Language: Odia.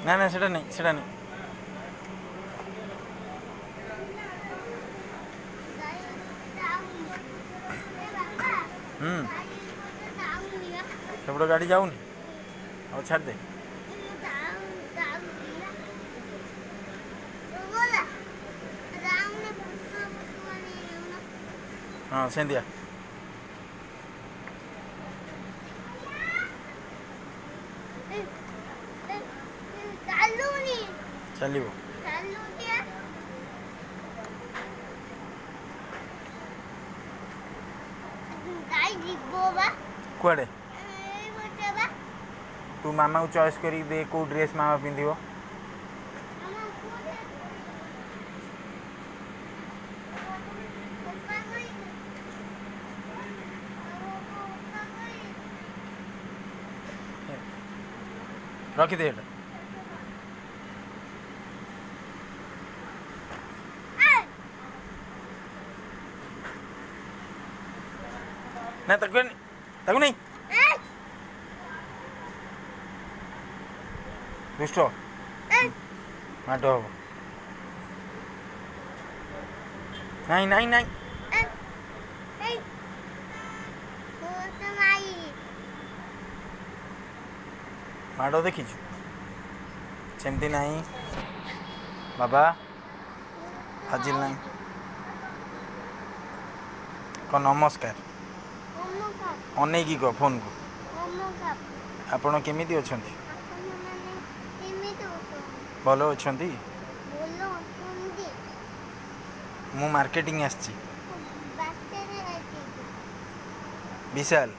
ନା ନା ସେଟା ନେଇ ସେଟା ନେଇ ସେପଟେ ଗାଡ଼ି ଯାଉନି ଆଉ ଛାଡ଼ିଦେ। ହଁ ସେମିତିଆ ଚାଲିବ। କୁଆଡ଼େ ତୁ ମାମାକୁ ଚଏସ୍ କରିକି ଦେ କେଉଁ ଡ୍ରେସ୍ ମାମା ପିନ୍ଧିବ। ରଖିଦେ ଏଇଟା। ନା ତାକୁ ନେଇ ଦୁଷ୍ଟ ମାଡ଼ ହବ। ନାଇଁ ନାଇଁ ନାଇଁ ମାଡ଼ ଦେଖିଛୁ ସେମିତି ନାହିଁ ବାବା ଫାଜିଲ ନାହିଁ। କ'ଣ ନମସ୍କାର ଅନେଇକି କହ ଫୋନ୍କୁ। ଆପଣ କେମିତି ଅଛନ୍ତି? ଭଲ ଅଛନ୍ତି? ମୁଁ ମାର୍କେଟିଂ ଆସିଛି ବିଶାଲ।